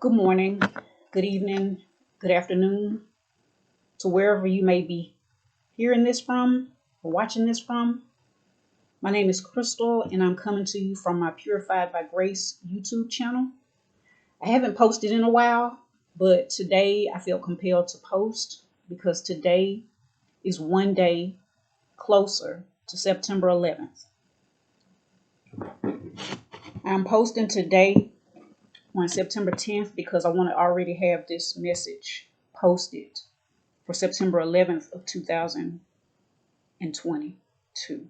Good morning, good evening, good afternoon to wherever you may be hearing this from or watching this from. My name is Crystal and I'm coming to you from my Purified by Grace YouTube channel. I haven't posted in a while, but today I feel compelled to post because today is one day closer to September 11th. I'm posting today on September 10th because I want to already have this message posted for September 11th of 2022.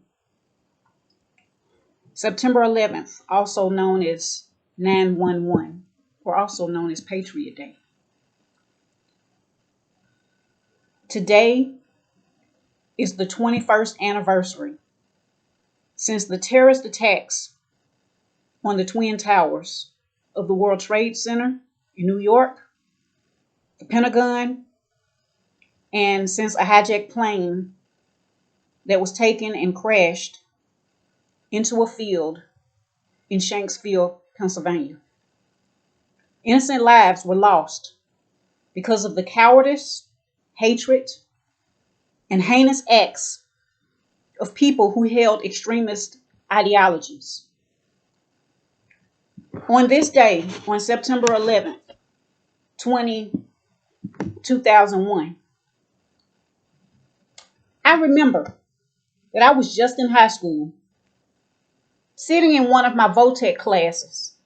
September 11th, also known as 9/11, or also known as Patriot Day. Today is the 21st anniversary since the terrorist attacks on the Twin Towers of the World Trade Center in New York, the Pentagon, and since a hijacked plane that was taken and crashed into a field in Shanksville, Pennsylvania. Innocent lives were lost because of the cowardice, hatred, and heinous acts of people who held extremist ideologies. On this day, on September 11th, 2001, I remember that I was just in high school, sitting in one of my VOTEC classes,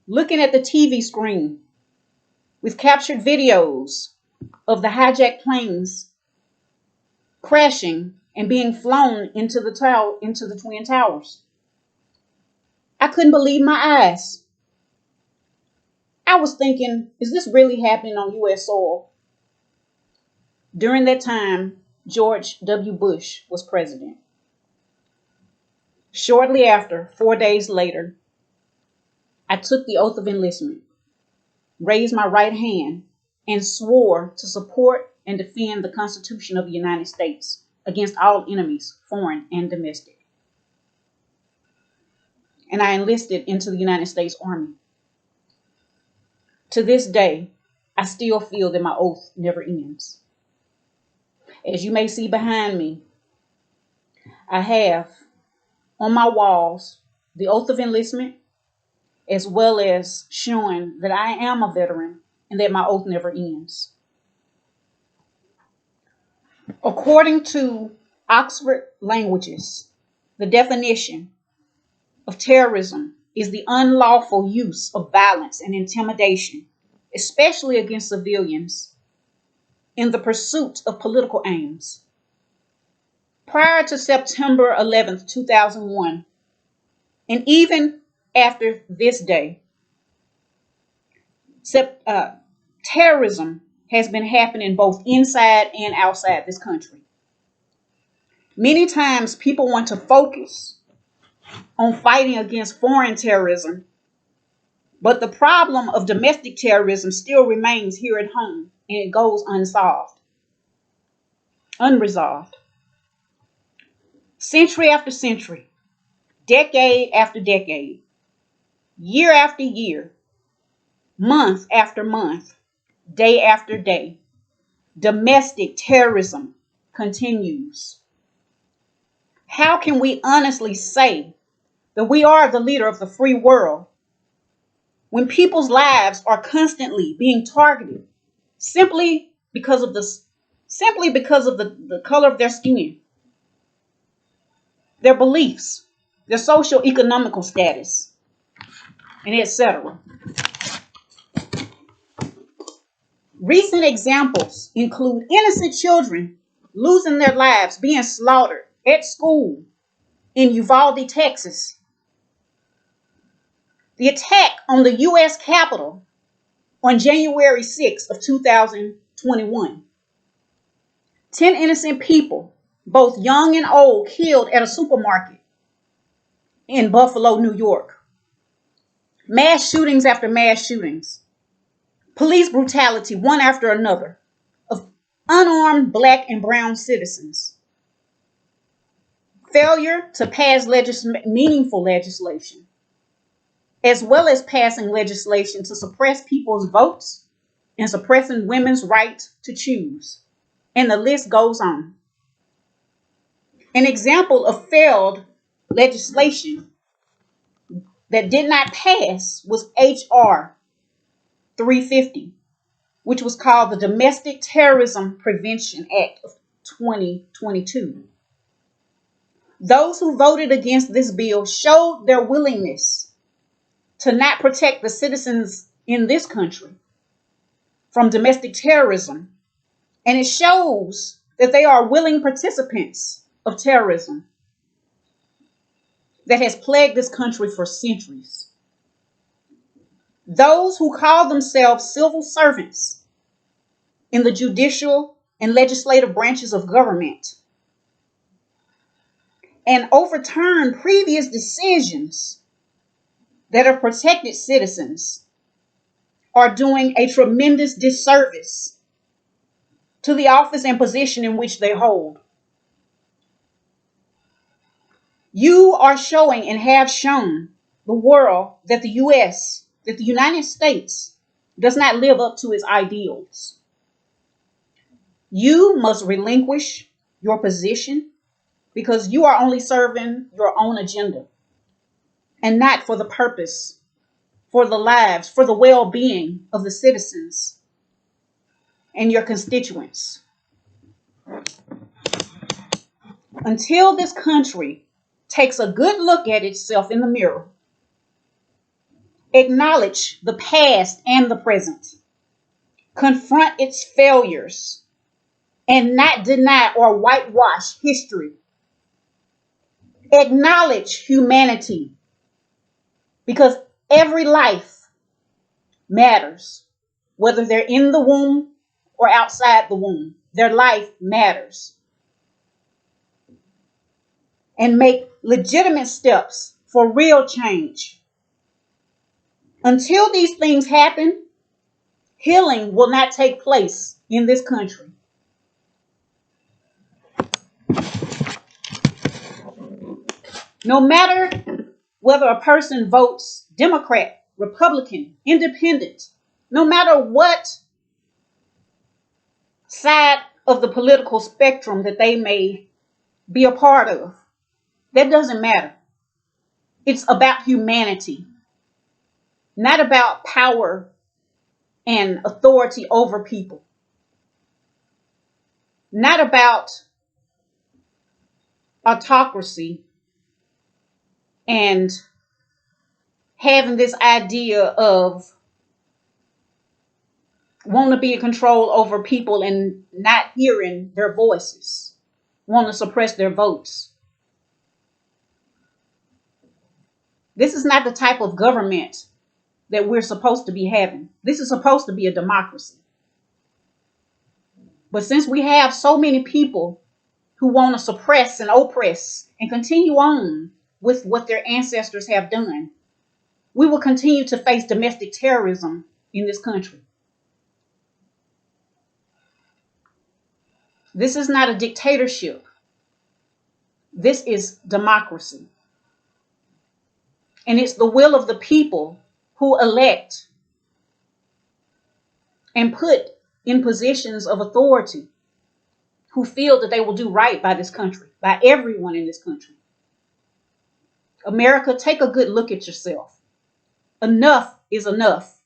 looking at the TV screen with captured videos of the hijacked planes crashing and being flown into the Twin Towers. I couldn't believe my eyes. I was thinking, is this really happening on U.S. soil? During that time, George W. Bush was president. Shortly after, 4 days later, I took the oath of enlistment, raised my right hand, and swore to support and defend the Constitution of the United States against all enemies, foreign and domestic. And I enlisted into the United States Army. To this day, I still feel that my oath never ends. As you may see behind me, I have on my walls the oath of enlistment, as well as showing that I am a veteran and that my oath never ends. According to Oxford Languages, the definition of terrorism is the unlawful use of violence and intimidation, especially against civilians, in the pursuit of political aims. Prior to September 11th, 2001, and even after this day, terrorism has been happening both inside and outside this country. Many times people want to focus on fighting against foreign terrorism, but the problem of domestic terrorism still remains here at home and it goes unresolved. Century after century, decade after decade, year after year, month after month, day after day, domestic terrorism continues. How can we honestly say that we are the leader of the free world when people's lives are constantly being targeted simply because of the color of their skin, their beliefs, their social economical status, and etc. Recent examples include innocent children losing their lives, being slaughtered at school in Uvalde, Texas. The attack on the U.S. Capitol on January 6th of 2021. 10 innocent people, both young and old, killed at a supermarket in Buffalo, New York. Mass shootings after mass shootings. Police brutality, one after another, of unarmed black and brown citizens. Failure to pass meaningful legislation. as well as passing legislation to suppress people's votes and suppressing women's right to choose. And the list goes on. An example of failed legislation that did not pass was H.R. 350, which was called the Domestic Terrorism Prevention Act of 2022. Those who voted against this bill showed their willingness to not protect the citizens in this country from domestic terrorism, and it shows that they are willing participants of terrorism that has plagued this country for centuries. Those who call themselves civil servants in the judicial and legislative branches of government and overturn previous decisions that have protected citizens are doing a tremendous disservice to the office and position in which they hold. You are showing and have shown the world that the United States, does not live up to its ideals. You must relinquish your position because you are only serving your own agenda and not for the purpose, for the lives, for the well-being of the citizens and your constituents. Until this country takes a good look at itself in the mirror, acknowledge the past and the present, confront its failures, and not deny or whitewash history. Acknowledge humanity, because every life matters, whether they're in the womb or outside the womb. Their life matters. And make legitimate steps for real change. Until these things happen, healing will not take place in this country. No matter whether a person votes Democrat, Republican, Independent, no matter what side of the political spectrum that they may be a part of, that doesn't matter. It's about humanity, not about power and authority over people, not about autocracy and having this idea of wanting to be in control over people and not hearing their voices, want to suppress their votes. This is not the type of government that we're supposed to be having. This is supposed to be a democracy. But since we have so many people who want to suppress and oppress and continue on with what their ancestors have done, we will continue to face domestic terrorism in this country. This is not a dictatorship. This is democracy. And it's the will of the people who elect and put in positions of authority, who feel that they will do right by this country, by everyone in this country. America, take a good look at yourself. Enough is enough.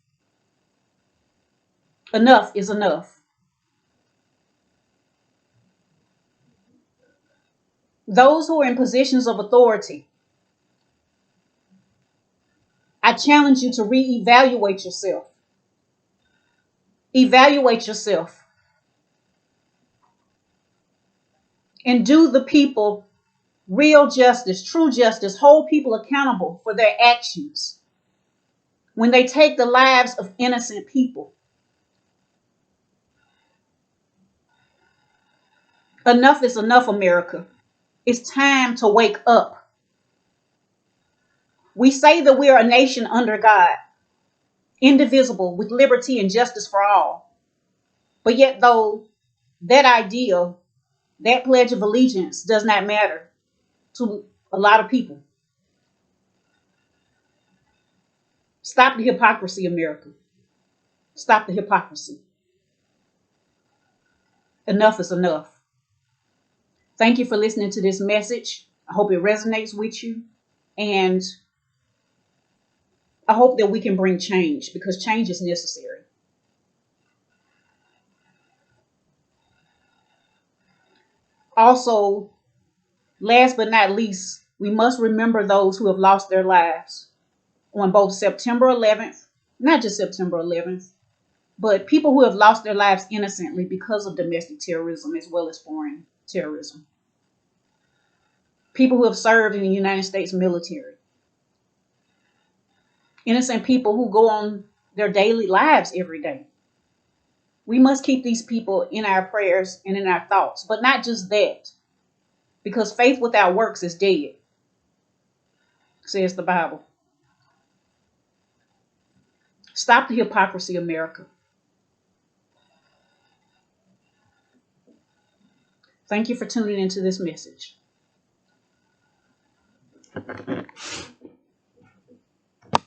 Enough is enough. Those who are in positions of authority, I challenge you to reevaluate yourself. Evaluate yourself. And do the people real justice, true justice, hold people accountable for their actions when they take the lives of innocent people. Enough is enough, America. It's time to wake up. We say that we are a nation under God, indivisible, with liberty and justice for all. But yet, though, that ideal, that pledge of allegiance does not matter to a lot of people. Stop the hypocrisy, America. Stop the hypocrisy. Enough is enough. Thank you for listening to this message. I hope it resonates with you. And I hope that we can bring change, because change is necessary. Also, last but not least, we must remember those who have lost their lives on both September 11th, not just September 11th, but people who have lost their lives innocently because of domestic terrorism as well as foreign terrorism. People who have served in the United States military. Innocent people who go on their daily lives every day. We must keep these people in our prayers and in our thoughts, but not just that, because faith without works is dead, says the Bible. Stop the hypocrisy, America. Thank you for tuning into this message.